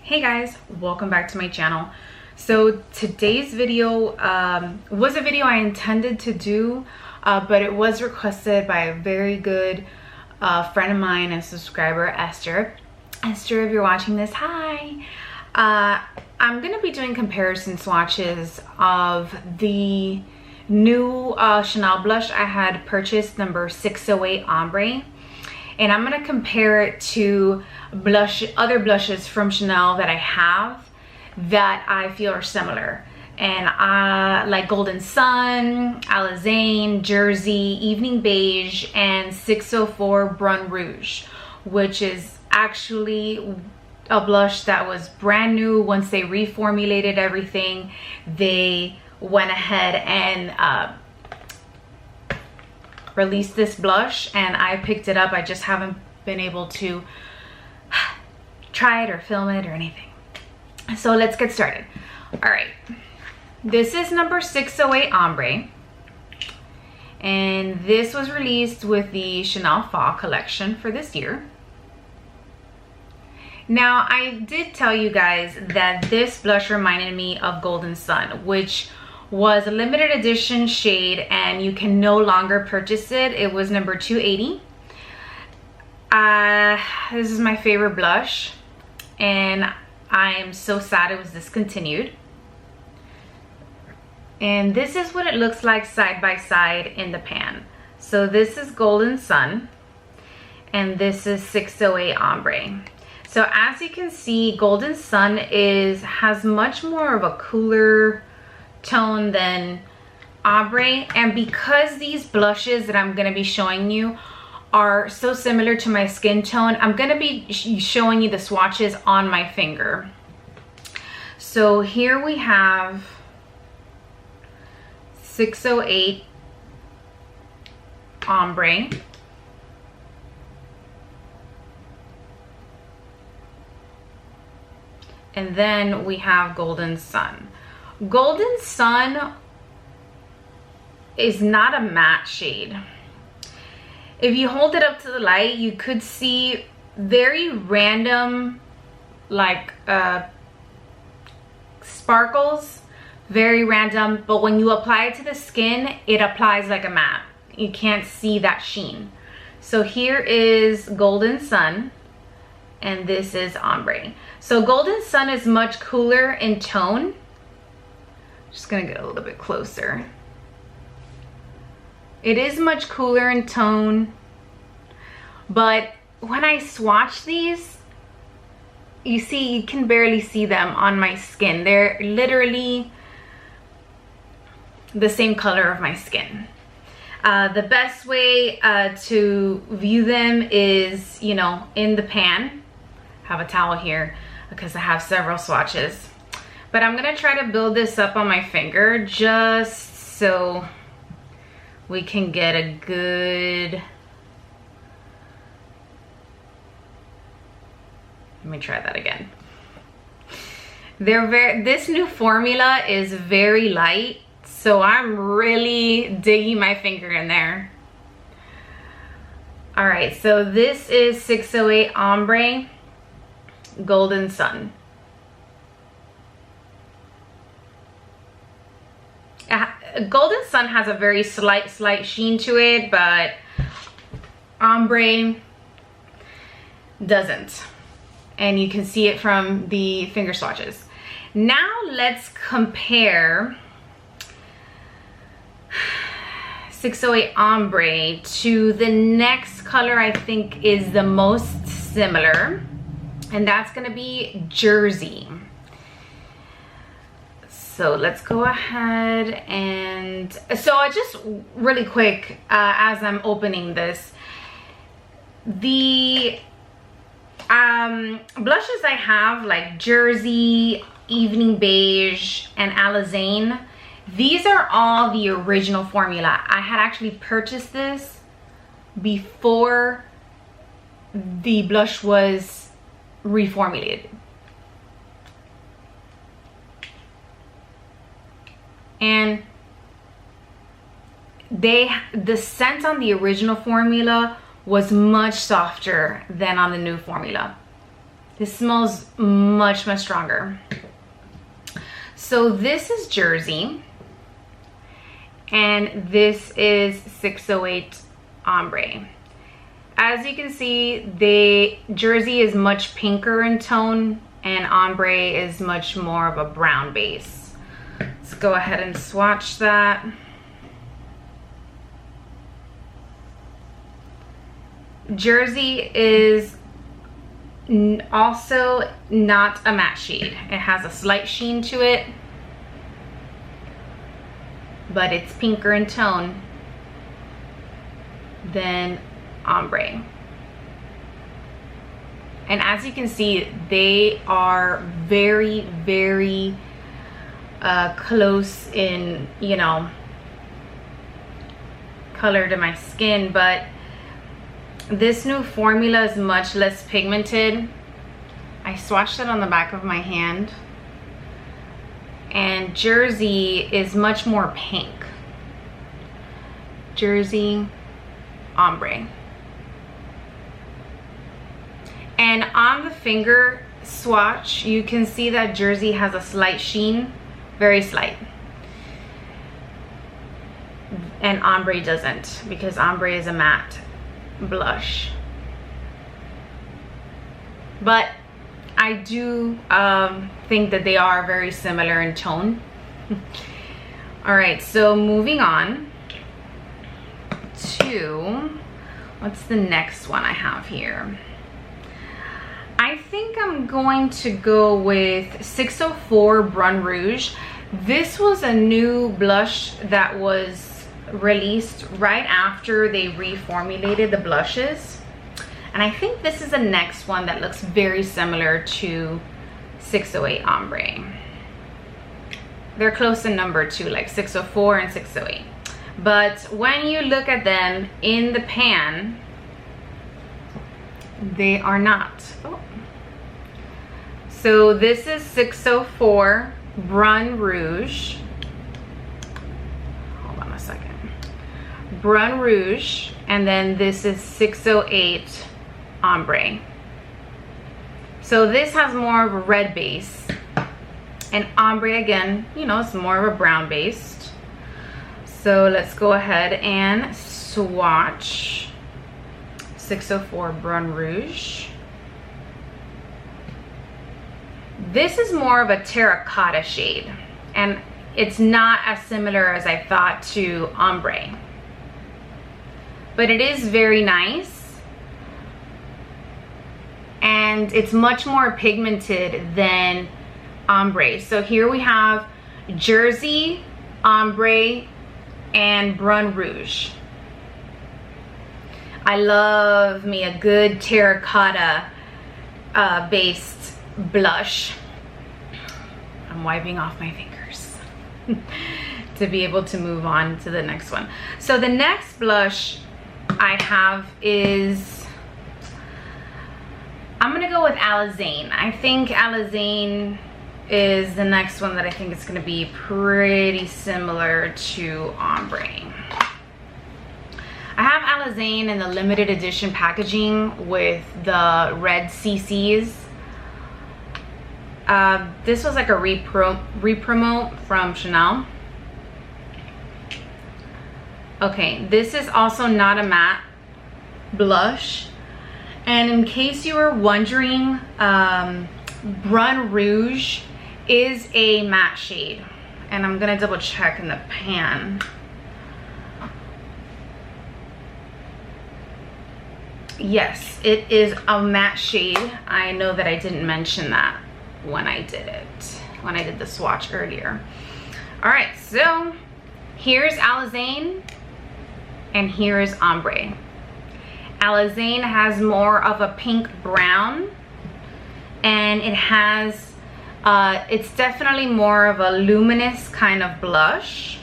Hey guys, welcome back to my channel. So today's video was a video I intended to do, but it was requested by a very good friend of mine and subscriber, Esther. Esther, if you're watching this, hi. I'm gonna be doing comparison swatches of the new Chanel blush I had purchased, number 608 Ombre. And I'm gonna compare it to other blushes from Chanel that I have that I feel are similar. And like Golden Sun, Alizane, Jersey, Evening Beige, and 604 Bruno Rouge, which is actually a blush that was brand new. Once they reformulated everything, they went ahead and released this blush, and I picked it up. I just haven't been able to try it or film it or anything. So let's get started. All right, this is number 608 Ombre, and this was released with the Chanel Fall collection for this year. Now, I did tell you guys that this blush reminded me of Golden Sun, which was a limited edition shade and you can no longer purchase it. It was number 280. This is my favorite blush and I am so sad it was discontinued. And this is what it looks like side by side in the pan. So this is Golden Sun and this is 608 Ombre. So as you can see, Golden Sun has much more of a cooler tone than Ombre, and because these blushes that I'm going to be showing you are so similar to my skin tone, I'm going to be showing you the swatches on my finger. So here we have 608 Ombre, and then we have Golden Sun. Golden Sun is not a matte shade. If you hold it up to the light, you could see very random like sparkles, very random, but when you apply it to the skin, it applies like a matte. You can't see that sheen. So here is Golden Sun and this is Ombre. So Golden Sun is much cooler in tone. Just gonna get a little bit closer. It is much cooler in tone, but when I swatch these, you see, you can barely see them on my skin. They're literally the same color of my skin. The best way to view them is, you know, in the pan. I have a towel here because I have several swatches. But I'm gonna try to build this up on my finger just so we can get a good, let me try that again. This new formula is very light, so I'm really digging my finger in there. All right, so this is 608 Ombre, Golden Sun. Golden Sun has a very slight sheen to it, but Ombre doesn't. And you can see it from the finger swatches. Now let's compare 608 Ombre to the next color I think is the most similar, and that's gonna be Jersey. So let's go ahead and, so I just really quick, as I'm opening this, the blushes I have like Jersey, Evening Beige, and Alizane, these are all the original formula. I had actually purchased this before the blush was reformulated. And the scent on the original formula was much softer than on the new formula. This smells much, much stronger. So this is Jersey, and this is 608 Ombre. As you can see, Jersey is much pinker in tone, and Ombre is much more of a brown base. Let's go ahead and swatch that. Jersey is also not a matte shade. It has a slight sheen to it, but it's pinker in tone than Ombre. And as you can see, they are very, very close in, you know, color to my skin, but this new formula is much less pigmented. I swatched it on the back of my hand, and Jersey is much more pink. Jersey, Ombre. And on the finger swatch, you can see that Jersey has a slight sheen, very slight. And Ombre doesn't, because Ombre is a matte blush. But I do think that they are very similar in tone. All right, so moving on to, what's the next one I have here? I think I'm going to go with 604 Bruno Rouge. This was a new blush that was released right after they reformulated the blushes, and I think this is the next one that looks very similar to 608 Ombre. They're close in number too, like 604 and 608, but when you look at them in the pan, they are not. Oh. So this is 604 Bruno Rouge. Hold on a second. Bruno Rouge, and then this is 608 Ombre. So this has more of a red base, and Ombre, again, you know, it's more of a brown based. So let's go ahead and swatch 604 Bruno Rouge. This is more of a terracotta shade, and it's not as similar as I thought to Ombre, but it is very nice, and it's much more pigmented than Ombre. So here we have Jersey, Ombre, and Bruno Rouge. I love me a good terracotta based blush. I'm wiping off my fingers to be able to move on to the next one. So the next blush I have is, I'm gonna go with Alyanna. I think Alyanna is the next one that I think is gonna be pretty similar to Ombre. I have Alyanna in the limited edition packaging with the red CCs. This was like a re-promote from Chanel. Okay, this is also not a matte blush. And in case you were wondering, Bruno Rouge is a matte shade. And I'm gonna double check in the pan. Yes, it is a matte shade. I know that I didn't mention that when I did it, when I did the swatch earlier. All right, so here's Alyanna and here's Ombre. Alyanna has more of a pink brown, and it has it's definitely more of a luminous kind of blush.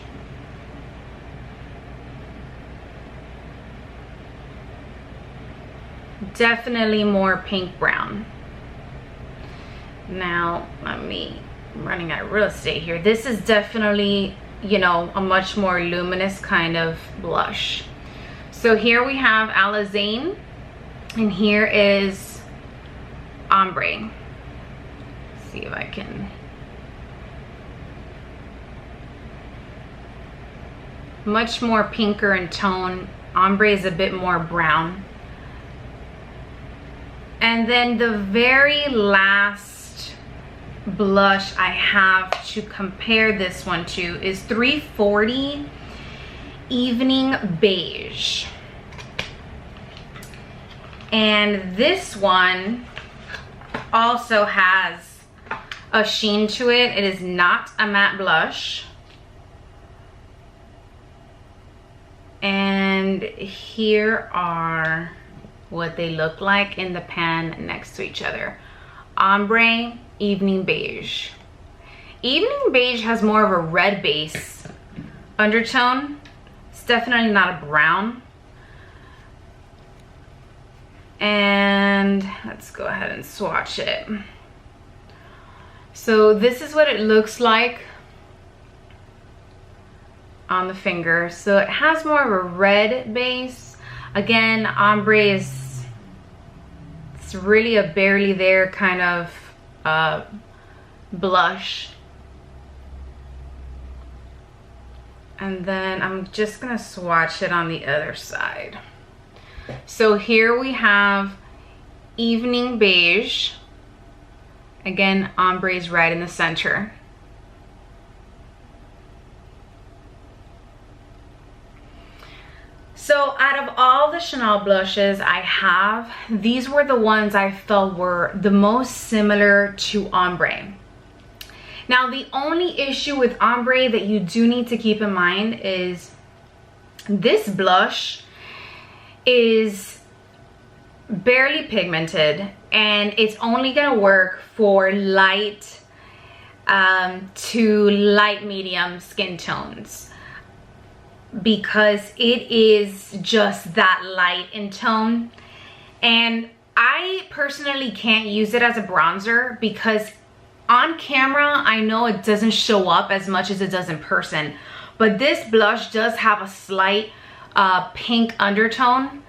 Definitely more pink brown. Now I'm running out of real estate here. This is definitely, you know, a much more luminous kind of blush. So here we have Alyanna, and here is Ombre. see if I can. Much more pinker in tone. Ombre is a bit more brown. And then the very last blush I have to compare this one to is 340 Evening Beige. And this one also has a sheen to it. It is not a matte blush. And here are what they look like in the pan next to each other. Ombre, Evening Beige. Evening Beige has more of a red base undertone. It's definitely not a brown. And let's go ahead and swatch it. So this is what it looks like on the finger. So it has more of a red base. Again, ombre is, it's really a barely there kind of blush. And then I'm just gonna swatch it on the other side. So here we have Evening Beige. Again, ombre is right in the center. So out of all the Chanel blushes I have, these were the ones I felt were the most similar to ombre. Now the only issue with ombre that you do need to keep in mind is this blush is barely pigmented and it's only gonna work for light to light medium skin tones, because it is just that light in tone. And I personally can't use it as a bronzer because on camera I know it doesn't show up as much as it does in person, but this blush does have a slight pink undertone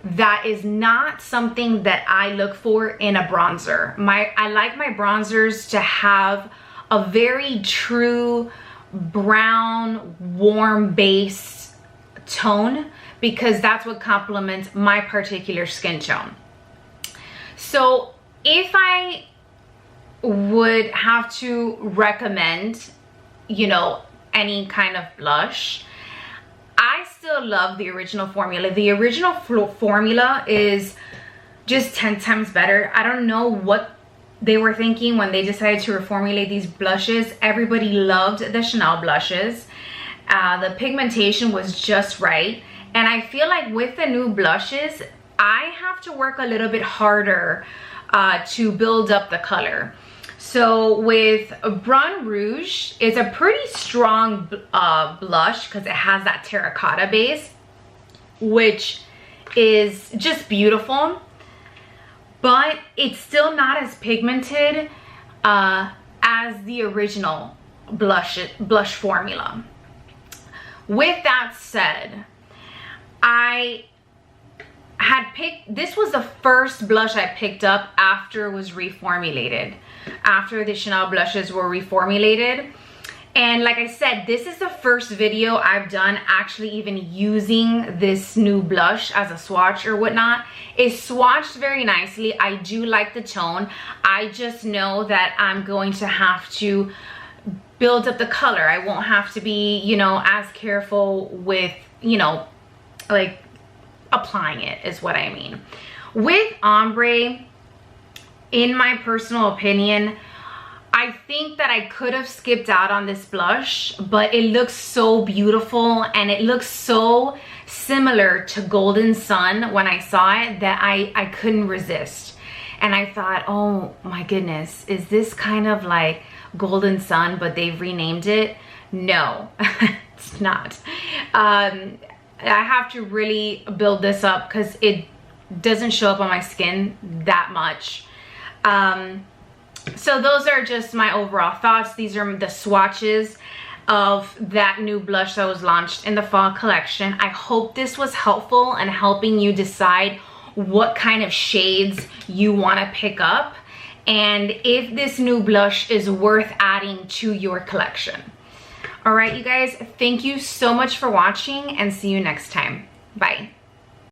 that is not something that I look for in a bronzer. I like my bronzers to have a very true brown warm base tone, because that's what complements my particular skin tone. So if I would have to recommend, you know, any kind of blush, I still love the original formula. The original formula is just 10 times better. I don't know what they were thinking when they decided to reformulate these blushes. Everybody loved the Chanel blushes. The pigmentation was just right. And I feel like with the new blushes, I have to work a little bit harder to build up the color. So with Bruno Rouge, it's a pretty strong blush because it has that terracotta base, which is just beautiful. But it's still not as pigmented as the original blush formula. With that said, I had picked, this was the first blush I picked up after it was reformulated, after the Chanel blushes were reformulated. And like I said, this is the first video I've done actually even using this new blush as a swatch or whatnot. It's swatched very nicely. I do like the tone. I just know that I'm going to have to build up the color. I won't have to be, you know, as careful with, you know, like applying it is what I mean. With ombre, in my personal opinion, I think that I could have skipped out on this blush, but it looks so beautiful and it looks so similar to Golden Sun when I saw it that I couldn't resist. And I thought, oh my goodness, is this kind of like Golden Sun but they've renamed it? No, it's not. I have to really build this up because it doesn't show up on my skin that much. So those are just my overall thoughts. These are the swatches of that new blush that was launched in the fall collection. I hope this was helpful in helping you decide what kind of shades you want to pick up. and if this new blush is worth adding to your collection. All right, you guys, thank you so much for watching and see you next time. Bye.